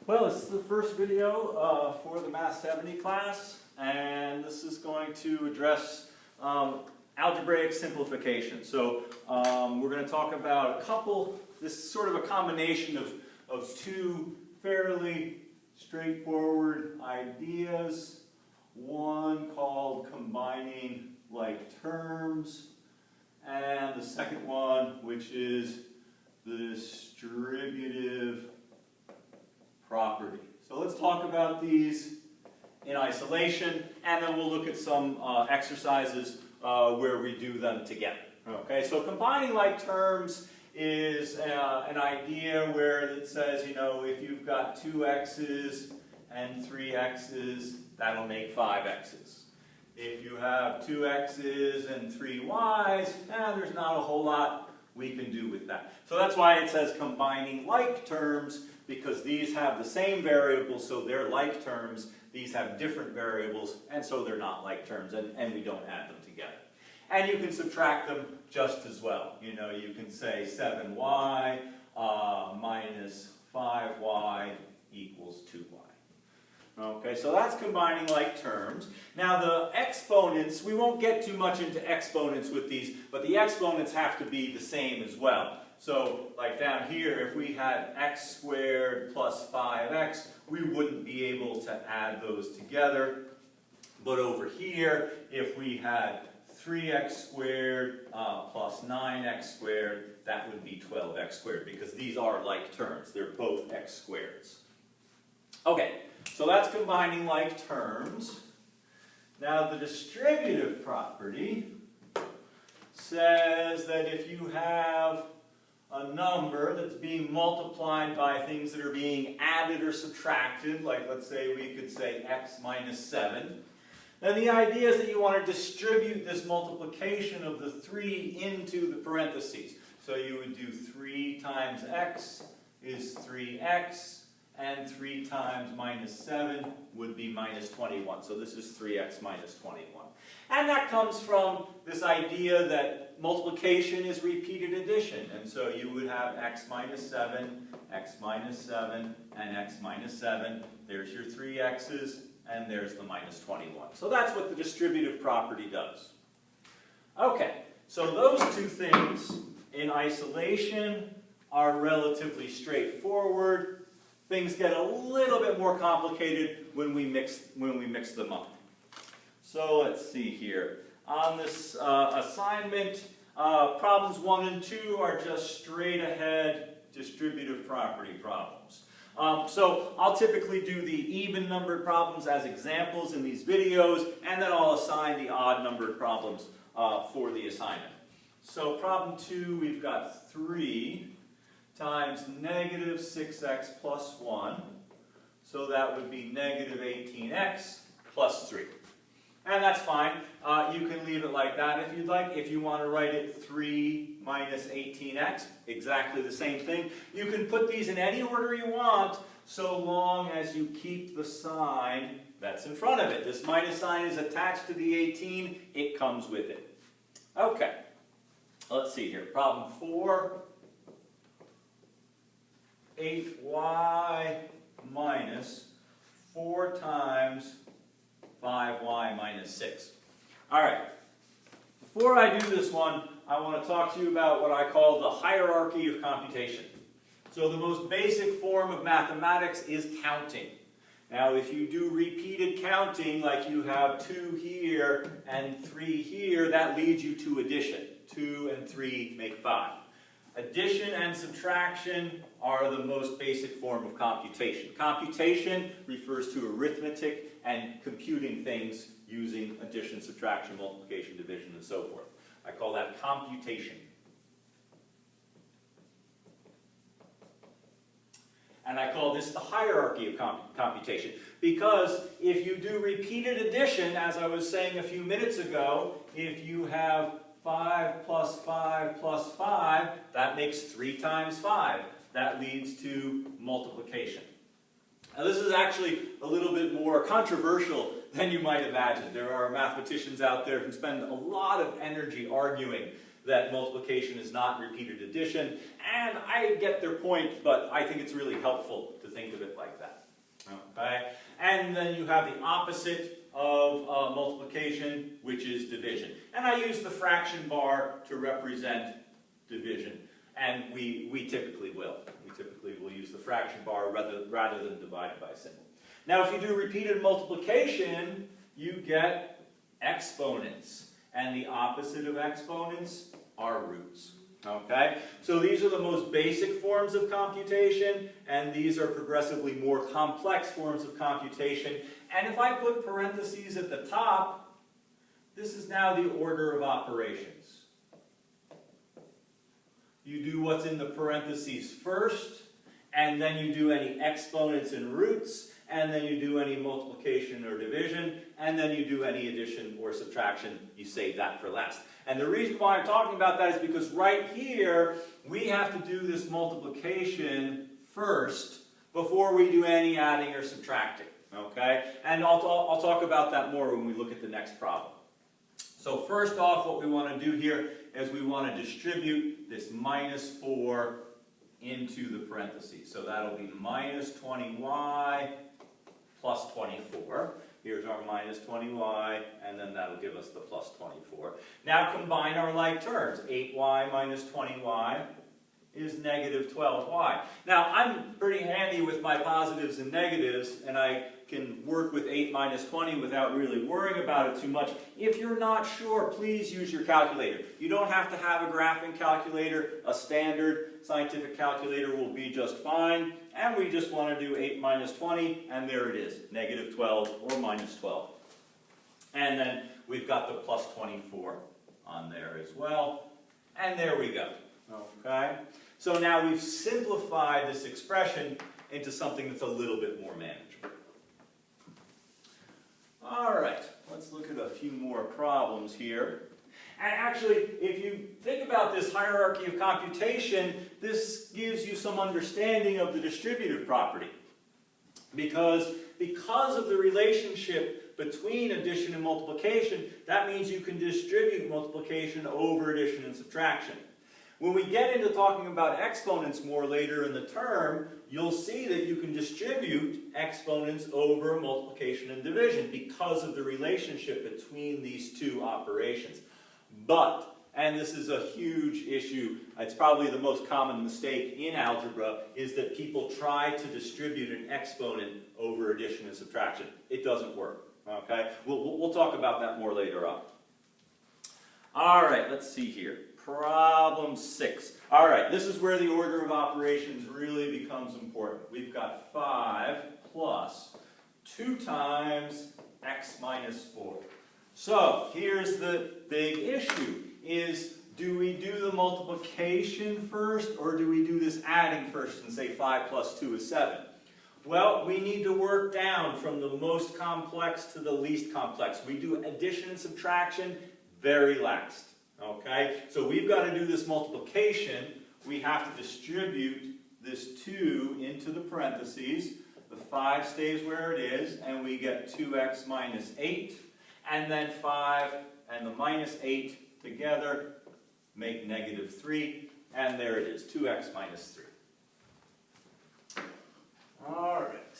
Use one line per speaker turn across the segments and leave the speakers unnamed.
Well, this is the first video for the Math 70 class, and this is going to address algebraic simplification. So we're going to talk about this is sort of a combination of two fairly straightforward ideas. One called combining like terms, and the second one, which is the distributive property. So let's talk about these in isolation, and then we'll look at some exercises where we do them together. Okay, so combining like terms is an idea where it says, you know, if you've got 2x's and 3x's, that'll make 5x's. If you have 2x's and 3y's, there's not a whole lot we can do with that. So that's why it says combining like terms, because these have the same variables, so they're like terms. These have different variables, and so they're not like terms, and we don't add them together. And you can subtract them just as well. You know, you can say 7y minus 5y equals 2y. Okay, so that's combining like terms. Now the exponents, we won't get too much into exponents with these, but the exponents have to be the same as well. So, like down here, if we had x squared plus 5x, we wouldn't be able to add those together. But over here, if we had 3x squared plus 9x squared, that would be 12x squared, because these are like terms. They're both x squareds. Okay, so that's combining like terms. Now the distributive property says that if you have a number that's being multiplied by things that are being added or subtracted, like let's say we could say x minus 7, then the idea is that you want to distribute this multiplication of the 3 into the parentheses. So you would do 3 times x is 3x, and 3 times minus 7 would be minus 21. So this is 3x minus 21. And that comes from this idea that multiplication is repeated addition. And so you would have x minus 7, and x minus 7. There's your 3 x's, and there's the minus 21. So that's what the distributive property does. Okay, so those two things in isolation are relatively straightforward. Things get a little bit more complicated when we mix them up. So let's see here. On this assignment, problems 1 and 2 are just straight ahead distributive property problems. So I'll typically do the even numbered problems as examples in these videos, and then I'll assign the odd numbered problems for the assignment. So problem 2, we've got 3 times negative 6x plus 1. So that would be negative 18x plus 3. And that's fine. You can leave it like that if you'd like. If you want to write it 3 minus 18x, exactly the same thing. You can put these in any order you want, so long as you keep the sign that's in front of it. This minus sign is attached to the 18. It comes with it. Okay. Let's see here. Problem 4. 8y minus 4 times 5y minus 6. All right. Before I do this one, I want to talk to you about what I call the hierarchy of computation. So the most basic form of mathematics is counting. Now, if you do repeated counting, like you have 2 here and 3 here, that leads you to addition. 2 and 3 make 5. Addition and subtraction are the most basic form of computation. Computation refers to arithmetic and computing things using addition, subtraction, multiplication, division, and so forth. I call that computation. And I call this the hierarchy of computation. Because if you do repeated addition, as I was saying a few minutes ago, if you have 5 plus 5 plus 5, that makes 3 times 5. That leads to multiplication. Now this is actually a little bit more controversial than you might imagine. There are mathematicians out there who spend a lot of energy arguing that multiplication is not repeated addition, and I get their point, but I think it's really helpful to think of it like that. Okay? And then you have the opposite of multiplication, which is division. And I use the fraction bar to represent division, and we typically will. We typically will use the fraction bar rather than divided by a symbol. Now, if you do repeated multiplication, you get exponents. And the opposite of exponents are roots. Okay? So these are the most basic forms of computation, and these are progressively more complex forms of computation. And if I put parentheses at the top, this is now the order of operations. You do what's in the parentheses first, and then you do any exponents and roots, and then you do any multiplication or division, and then you do any addition or subtraction. You save that for last. And the reason why I'm talking about that is because right here, we have to do this multiplication first before we do any adding or subtracting. Okay? And I'll talk about that more when we look at the next problem. So first off, what we want to do here is we want to distribute this minus 4 into the parentheses. So that'll be minus 20y plus 24. Here's our minus 20y, and then that'll give us the plus 24. Now combine our like terms. 8y minus 20y is negative 12y. Now I'm pretty handy with my positives and negatives, and I can work with 8 minus 20 without really worrying about it too much. If you're not sure, please use your calculator. You don't have to have a graphing calculator. A standard scientific calculator will be just fine. And we just want to do 8 minus 20, and there it is, negative 12 or minus 12. And then we've got the plus 24 on there as well. And there we go. Okay? So now we've simplified this expression into something that's a little bit more manageable. All right, let's look at a few more problems here. And actually, if you think about this hierarchy of computation, this gives you some understanding of the distributive property. Because of the relationship between addition and multiplication, that means you can distribute multiplication over addition and subtraction. When we get into talking about exponents more later in the term, you'll see that you can distribute exponents over multiplication and division because of the relationship between these two operations. But, and this is a huge issue, it's probably the most common mistake in algebra, is that people try to distribute an exponent over addition and subtraction. It doesn't work. Okay? We'll talk about that more later on. All right, let's see here. Problem 6. All right, this is where the order of operations really becomes important. We've got 5 plus 2 times x minus 4. So here's the big issue, is do we do the multiplication first, or do we do this adding first and say 5 plus 2 is 7? Well, we need to work down from the most complex to the least complex. We do addition and subtraction very last. Okay, so we've got to do this multiplication. We have to distribute this 2 into the parentheses. The 5 stays where it is, and we get 2x minus 8. And then 5 and the minus 8 together make negative 3. And there it is, 2x minus 3. All right.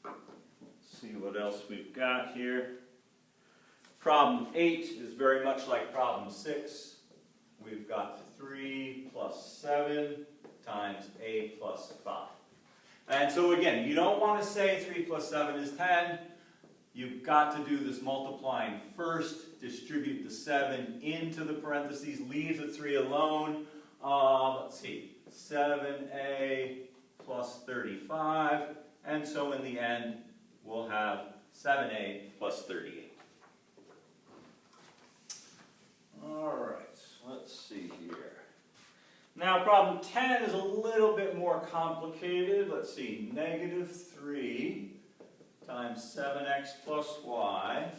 Let's see what else we've got here. Problem 8 is very much like problem 6. We've got 3 plus 7 times a plus 5. And so again, you don't want to say 3 plus 7 is 10. You've got to do this multiplying first. Distribute the 7 into the parentheses. Leave the 3 alone. Let's see. 7a plus 35. And so in the end, we'll have 7a plus 38. All right, let's see here. Now, problem 10 is a little bit more complicated. Let's see, negative 3 times 7x plus y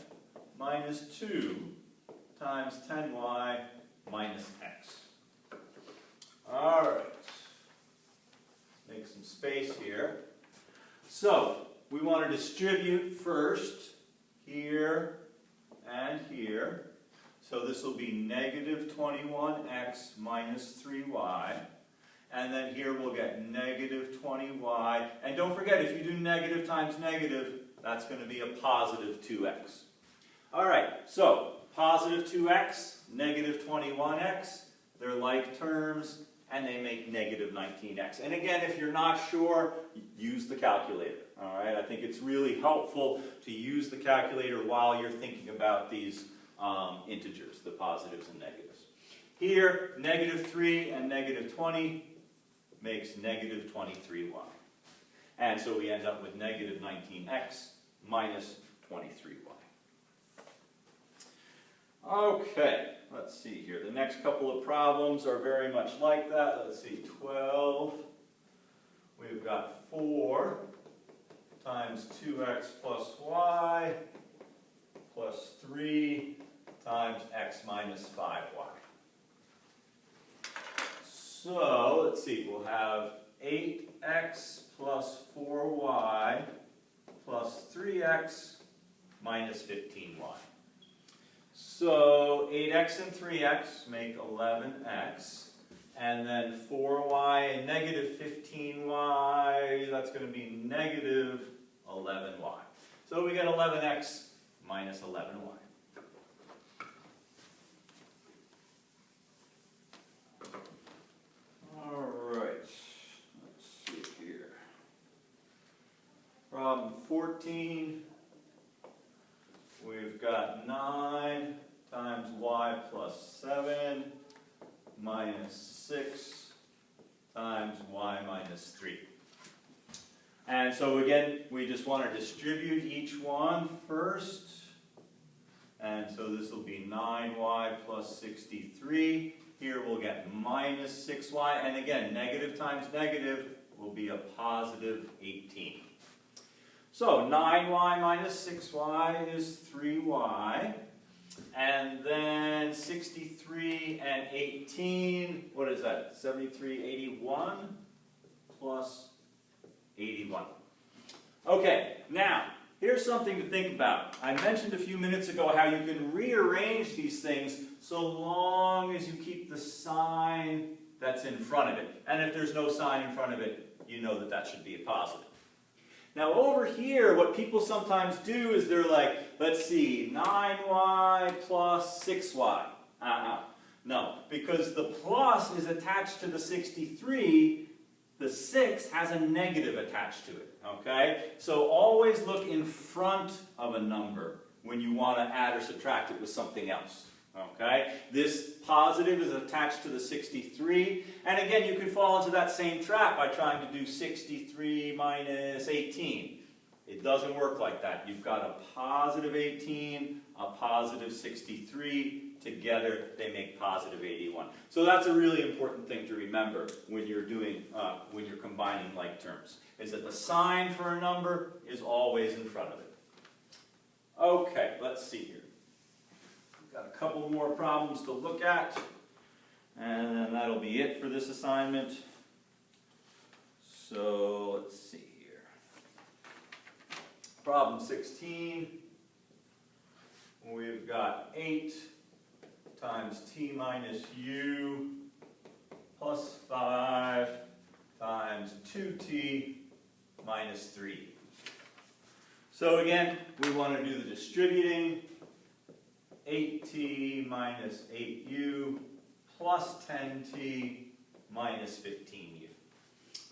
minus 2 times 10y minus x. All right, make some space here. So, we want to distribute first here and here. So this will be negative 21x minus 3y. And then here we'll get negative 20y. And don't forget, if you do negative times negative, that's going to be a positive 2x. All right, so positive 2x, negative 21x, they're like terms, and they make negative 19x. And again, if you're not sure, use the calculator. All right, I think it's really helpful to use the calculator while you're thinking about these integers, the positives and negatives. Here, negative 3 and negative 20 makes negative 23y. And so we end up with negative 19x minus 23y. Okay, let's see here. The next couple of problems are very much like that. Let's see, 12. We've got 4 times 2x plus y plus 3 times x minus 5y. So, let's see, we'll have 8x plus 4y plus 3x minus 15y. So 8x and 3x make 11x, and then 4y and negative 15y, that's going to be negative 11y. So we get 11x minus 11y. All right, let's see here. Problem 14, we've got 9 times y plus 7 minus 6 times y minus 3. And so again, we just want to distribute each one first. And so this will be 9y plus 63. Here we'll get minus 6y. And again, negative times negative will be a positive 18. So 9y minus 6y is 3y. And then 63 and 18, what is that? 73, 81 plus 81. Okay, now, here's something to think about. I mentioned a few minutes ago how you can rearrange these things so long as you keep the sign that's in front of it. And if there's no sign in front of it, you know that that should be a positive. Now over here, what people sometimes do is they're like, let's see, 9y plus 6y. No, because the plus is attached to the 63, the 6 has a negative attached to it, okay? So always look in front of a number when you want to add or subtract it with something else. Okay, this positive is attached to the 63, and again you can fall into that same trap by trying to do 63 minus 18. It doesn't work like that. You've got a positive 18, a positive 63, together they make positive 81. So that's a really important thing to remember when you're doing, when you're combining like terms, is that the sign for a number is always in front of it. Okay, let's see here. Got a couple more problems to look at, and then that'll be it for this assignment. So let's see here. Problem 16, we've got 8 times t minus u plus 5 times 2t minus 3. So again, we want to do the distributing. 8t minus 8u plus 10t minus 15u.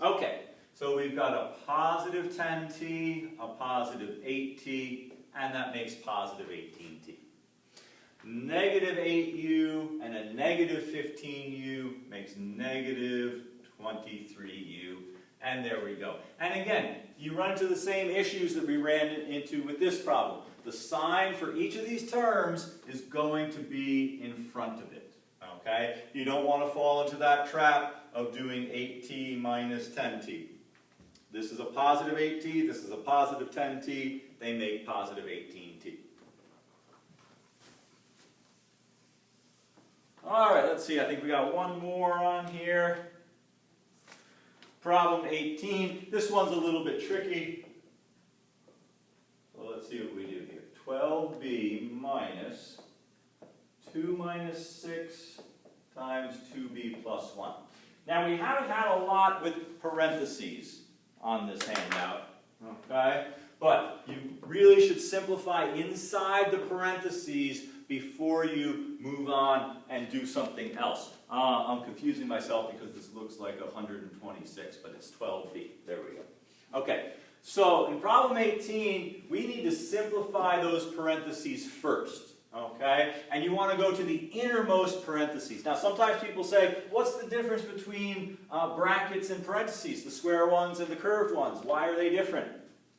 Okay, so we've got a positive 10t, a positive 8t, and that makes positive 18t. Negative 8u and a negative 15u makes negative 23u. And there we go. And again, you run into the same issues that we ran into with this problem. The sign for each of these terms is going to be in front of it. Okay? You don't want to fall into that trap of doing 8t minus 10t. This is a positive 8t, this is a positive 10t, they make positive 18t. Alright, let's see, I think we got one more on here. Problem 18. This one's a little bit tricky. So let's see what we do here. 12b minus 2 minus 6 times 2b plus 1. Now we haven't had a lot with parentheses on this handout, okay? But you really should simplify inside the parentheses before you move on and do something else. I'm confusing myself because this looks like 126, but it's 12b. There we go. Okay, so in problem 18, we need to simplify those parentheses first. Okay, and you want to go to the innermost parentheses. Now sometimes people say, what's the difference between brackets and parentheses, the square ones and the curved ones? Why are they different?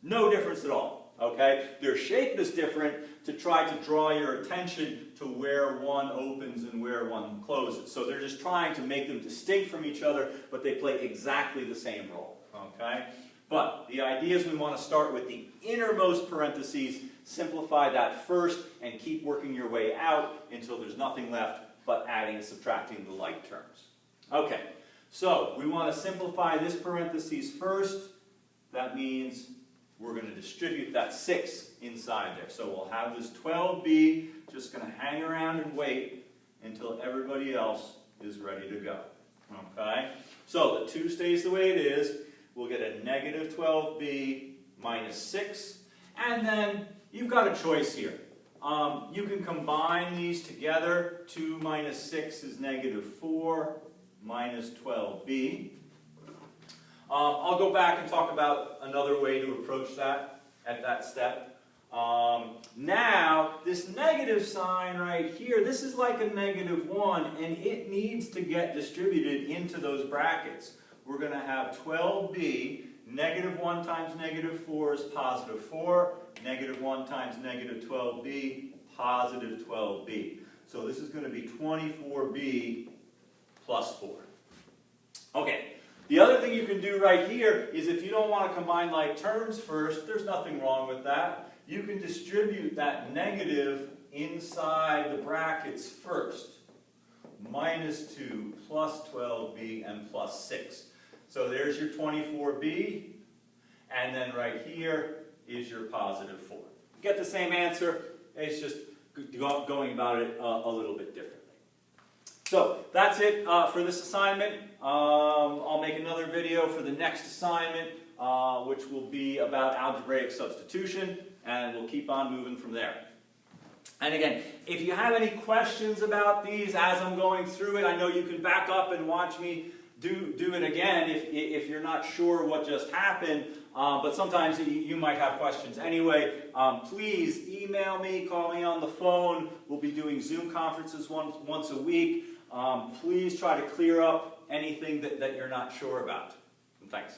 No difference at all. Okay, their shape is different to try to draw your attention to where one opens and where one closes. So they're just trying to make them distinct from each other, but they play exactly the same role. Okay, but the idea is we want to start with the innermost parentheses, simplify that first, and keep working your way out until there's nothing left but adding and subtracting the like terms. Okay, so we want to simplify this parentheses first. That means we're going to distribute that 6 inside there. So we'll have this 12b just going to hang around and wait until everybody else is ready to go. Okay, so the 2 stays the way it is. We'll get a negative 12b minus 6, and then you've got a choice here. You can combine these together. 2 minus 6 is negative 4 minus 12b. I'll go back and talk about another way to approach that at that step. Now, this negative sign right here, this is like a negative 1, and it needs to get distributed into those brackets. We're going to have 12b, negative 1 times negative 4 is positive 4, negative 1 times negative 12b, positive 12b. So this is going to be 24b plus 4. Okay, the other thing you can do right here is if you don't want to combine like terms first, there's nothing wrong with that. You can distribute that negative inside the brackets first. Minus 2 plus 12b and plus 6. So there's your 24b, and then right here is your positive 4. Get the same answer, it's just going about it a little bit differently. So that's it for this assignment. I'll make another video for the next assignment, which will be about algebraic substitution, and we'll keep on moving from there. And again, if you have any questions about these as I'm going through it, I know you can back up and watch me do it again if you're not sure what just happened, but sometimes you might have questions anyway. Please email me, call me on the phone. We'll be doing Zoom conferences once a week. Please try to clear up anything that you're not sure about. And thanks.